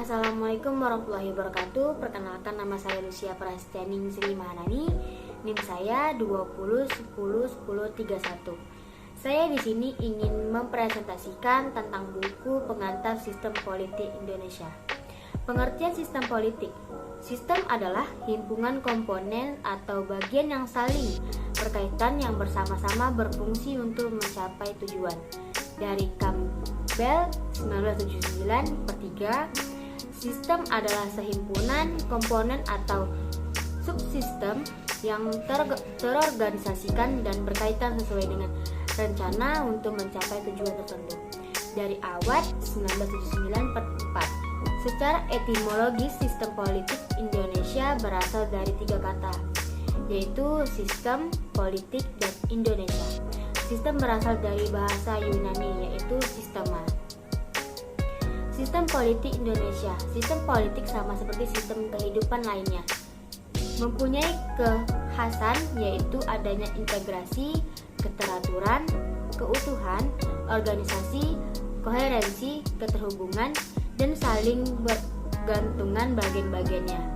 Assalamualaikum warahmatullahi wabarakatuh. Perkenalkan, nama saya Lucia Prastianing Sri Mahanani. NIM saya 2010101031. Saya di sini ingin mempresentasikan tentang buku pengantar Sistem Politik Indonesia. Pengertian sistem politik. Sistem adalah himpunan komponen atau bagian yang saling berkaitan yang bersama-sama berfungsi untuk mencapai tujuan. Dari Campbell 1979/3, sistem adalah sehimpunan komponen atau subsistem yang terorganisasikan dan berkaitan sesuai dengan rencana untuk mencapai tujuan tertentu. Dari Awad 1979/4. Secara etimologis, sistem politik Indonesia berasal dari 3 kata, yaitu sistem, politik, dan Indonesia. Sistem berasal dari bahasa Yunani, yaitu sistema. Sistem politik Indonesia. Sistem politik sama seperti sistem kehidupan lainnya, mempunyai kekhasan yaitu adanya integrasi, keteraturan, keutuhan, organisasi, koherensi, keterhubungan, dan saling bergantungan bagian-bagiannya.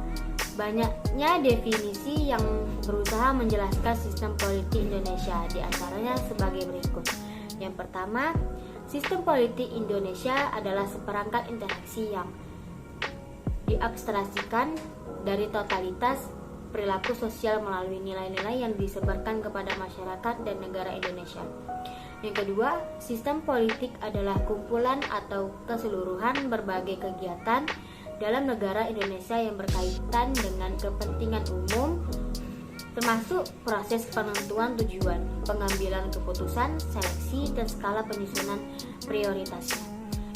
Banyaknya definisi yang berusaha menjelaskan sistem politik Indonesia, di antaranya sebagai berikut. Yang pertama, sistem politik Indonesia adalah seperangkat interaksi yang diabstraksikan dari totalitas perilaku sosial melalui nilai-nilai yang disebarkan kepada masyarakat dan negara Indonesia. Yang kedua, sistem politik adalah kumpulan atau keseluruhan berbagai kegiatan dalam negara Indonesia yang berkaitan dengan kepentingan umum, termasuk proses penentuan tujuan, pengambilan keputusan, seleksi, dan skala penyusunan prioritasnya.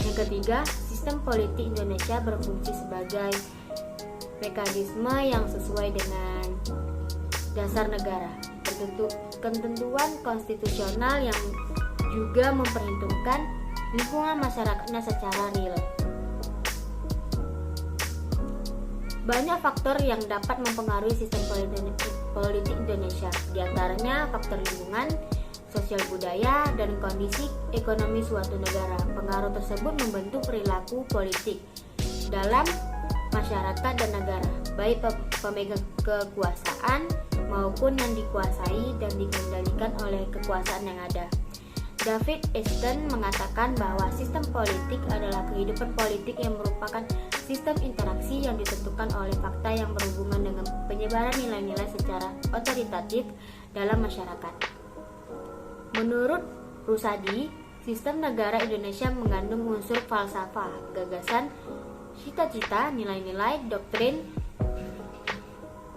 Yang ketiga, sistem politik Indonesia berfungsi sebagai mekanisme yang sesuai dengan dasar negara, ketentuan konstitusional yang juga memperhitungkan lingkungan masyarakatnya secara real. Banyak faktor yang dapat mempengaruhi sistem politik Indonesia, diantaranya faktor lingkungan, sosial budaya, dan kondisi ekonomi suatu negara. Pengaruh tersebut membentuk perilaku politik dalam masyarakat dan negara, baik pemegang kekuasaan maupun yang dikuasai dan dikendalikan oleh kekuasaan yang ada. David Easton mengatakan bahwa sistem politik adalah kehidupan politik yang merupakan sistem interaksi yang ditentukan oleh fakta yang berhubungan dengan penyebaran nilai-nilai secara otoritatif dalam masyarakat. Menurut Rusadi, sistem negara Indonesia mengandung unsur falsafah, gagasan, cita-cita, nilai-nilai, doktrin,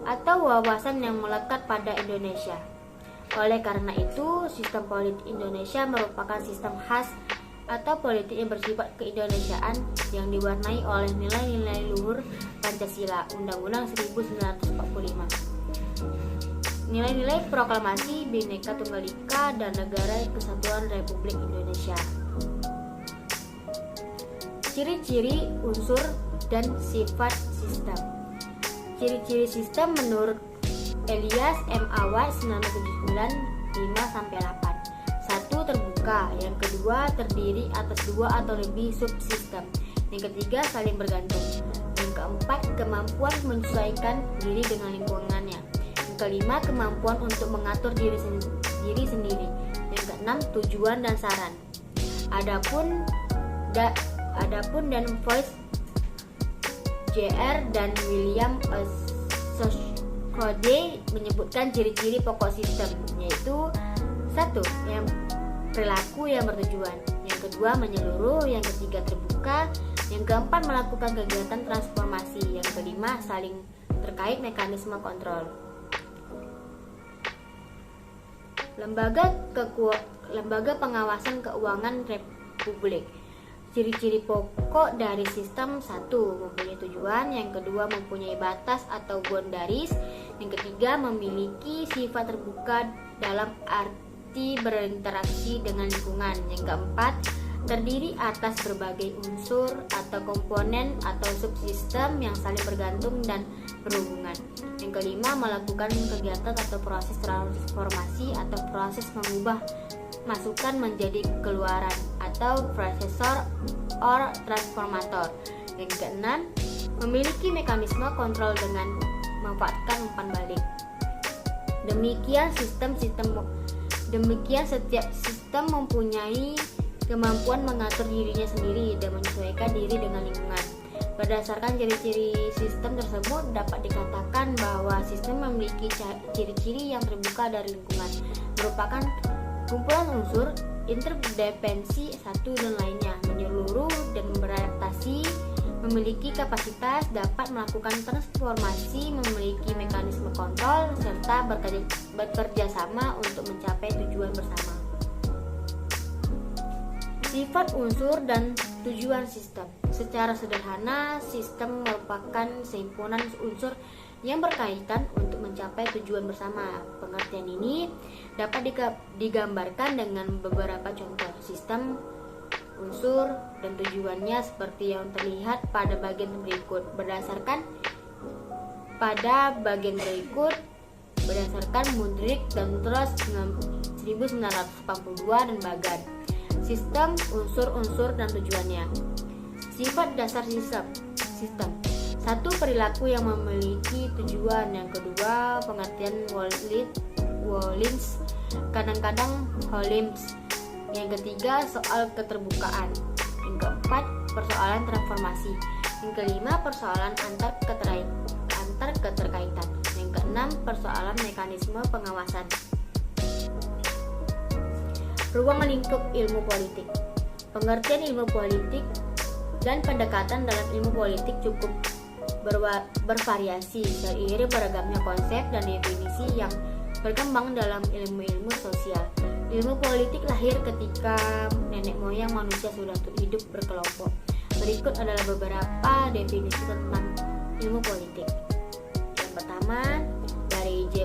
atau wawasan yang melekat pada Indonesia. Oleh karena itu, sistem politik Indonesia merupakan sistem khas atau politik yang bersifat keindonesiaan yang diwarnai oleh nilai-nilai luhur Pancasila, Undang-Undang 1945, nilai-nilai proklamasi Bhinneka Tunggal Ika, dan Negara Kesatuan Republik Indonesia. Ciri-ciri, unsur, dan sifat sistem. Ciri-ciri sistem menurut Elias M. Awad 1979-5-8. 1. Terbuka. Yang kedua, terdiri atas 2 atau lebih subsistem. Yang ketiga, saling bergantung. Yang keempat, kemampuan menyesuaikan diri dengan lingkungannya. Yang kelima, kemampuan untuk mengatur diri sendiri. Yang keenam, tujuan dan saran. Adapun dan Voice Jr. dan William Code menyebutkan ciri-ciri pokok sistem, yaitu 1. Yang perilaku yang bertujuan, yang kedua menyeluruh, yang ketiga terbuka, yang keempat melakukan kegiatan transformasi, yang kelima saling terkait mekanisme kontrol. Lembaga Pengawasan Keuangan Republik. Ciri-ciri pokok dari sistem: 1. Mempunyai tujuan, yang kedua mempunyai batas atau boundaries, yang ketiga memiliki sifat terbuka dalam arti berinteraksi dengan lingkungan, yang keempat terdiri atas berbagai unsur atau komponen atau subsistem yang saling bergantung dan berhubungan, yang kelima melakukan kegiatan atau proses transformasi atau proses mengubah masukan menjadi keluaran atau processor or transformator. Yang keenam, memiliki mekanisme kontrol dengan memanfaatkan umpan balik. Demikian setiap sistem mempunyai kemampuan mengatur dirinya sendiri dan menyesuaikan diri dengan lingkungan. Berdasarkan ciri-ciri sistem tersebut, dapat dikatakan bahwa sistem memiliki ciri-ciri yang terbuka dari lingkungan, merupakan kumpulan unsur interdependensi satu dan lainnya, menyeluruh dan beradaptasi, memiliki kapasitas, dapat melakukan transformasi, memiliki mekanisme kontrol, serta bekerja sama untuk mencapai tujuan bersama. Sifat unsur dan tujuan sistem. Secara sederhana, sistem merupakan sehimpunan unsur yang berkaitan untuk mencapai tujuan bersama. Pengertian ini dapat digambarkan dengan beberapa contoh sistem, unsur, dan tujuannya seperti yang terlihat pada bagian berikut. Berdasarkan Mudrik dan Truss 1982 dan Bagan. Sistem, unsur, dan tujuannya. Sifat dasar sistem. Satu, perilaku yang memiliki tujuan. Yang kedua, pengertian Wallins, kadang-kadang Holmes. Yang ketiga, soal keterbukaan. Yang keempat, persoalan transformasi. Yang kelima, persoalan antar keterkaitan. Yang keenam, persoalan mekanisme pengawasan. Ruang lingkup ilmu politik. Pengertian ilmu politik dan pendekatan dalam ilmu politik cukup bervariasi seiring beragamnya konsep dan definisi yang berkembang dalam ilmu-ilmu sosial. Ilmu politik lahir ketika nenek moyang manusia sudah hidup berkelompok. Berikut adalah beberapa definisi tentang ilmu politik. Yang pertama, dari J.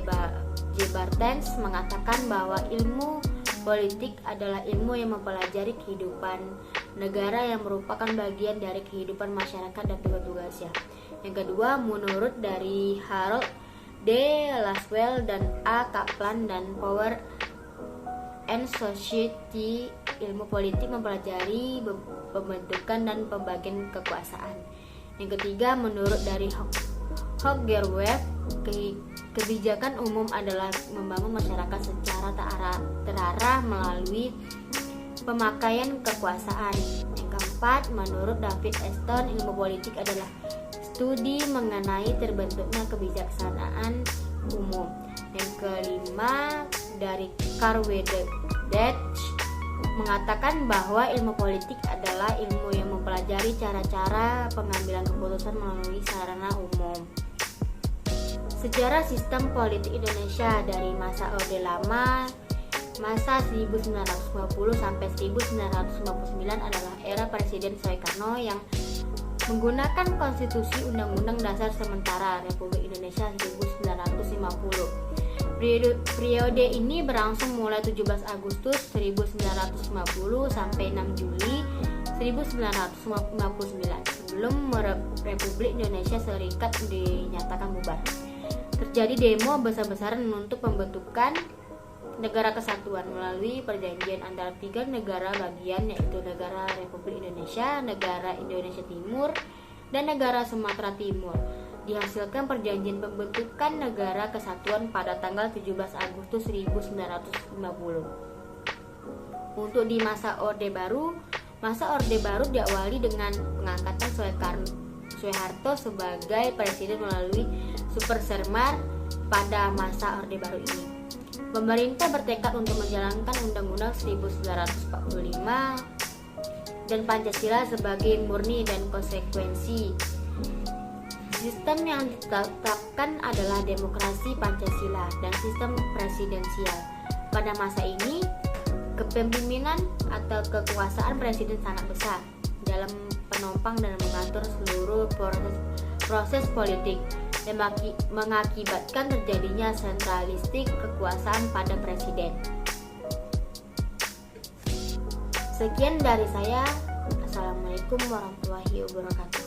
Barthes mengatakan bahwa ilmu politik adalah ilmu yang mempelajari kehidupan negara yang merupakan bagian dari kehidupan masyarakat dan tugas-tugasnya. Yang kedua, menurut dari Harold D. Laswell dan A. Kaplan dan Power and Society, ilmu politik mempelajari pembentukan dan pembagian kekuasaan. Yang ketiga, menurut dari Hoggerweb, kebijakan umum adalah membangun masyarakat secara terarah melalui pemakaian kekuasaan. Yang keempat, menurut David Eston, ilmu politik adalah studi mengenai terbentuknya kebijaksanaan umum. Yang kelima, dari Carl Wedekind mengatakan bahwa ilmu politik adalah ilmu yang mempelajari cara-cara pengambilan keputusan melalui sarana umum. Sejarah sistem politik Indonesia dari masa Orde Lama, masa 1950 sampai 1959 adalah era Presiden Soekarno yang menggunakan Konstitusi Undang-Undang Dasar Sementara Republik Indonesia 1950. Periode ini berlangsung mulai 17 Agustus 1950 sampai 6 Juli 1959 sebelum Republik Indonesia Serikat dinyatakan bubar. Terjadi demo besar-besaran untuk pembentukan negara kesatuan melalui perjanjian antara tiga negara bagian, yaitu negara Republik Indonesia, negara Indonesia Timur, dan negara Sumatera Timur. Dihasilkan perjanjian pembentukan negara kesatuan pada tanggal 17 Agustus 1950. Untuk di masa Orde Baru diawali dengan pengangkatan Soeharto sebagai presiden melalui Super Sermar pada masa Orde Baru ini. Pemerintah bertekad untuk menjalankan Undang-Undang 1945 dan Pancasila sebagai murni dan konsekuensi. Sistem yang ditetapkan adalah demokrasi Pancasila dan sistem presidensial. Pada masa ini, kepemimpinan atau kekuasaan presiden sangat besar dalam penopang dan mengatur seluruh proses politik dan mengakibatkan terjadinya sentralistik kekuasaan pada presiden. Sekian dari saya. Assalamualaikum warahmatullahi wabarakatuh.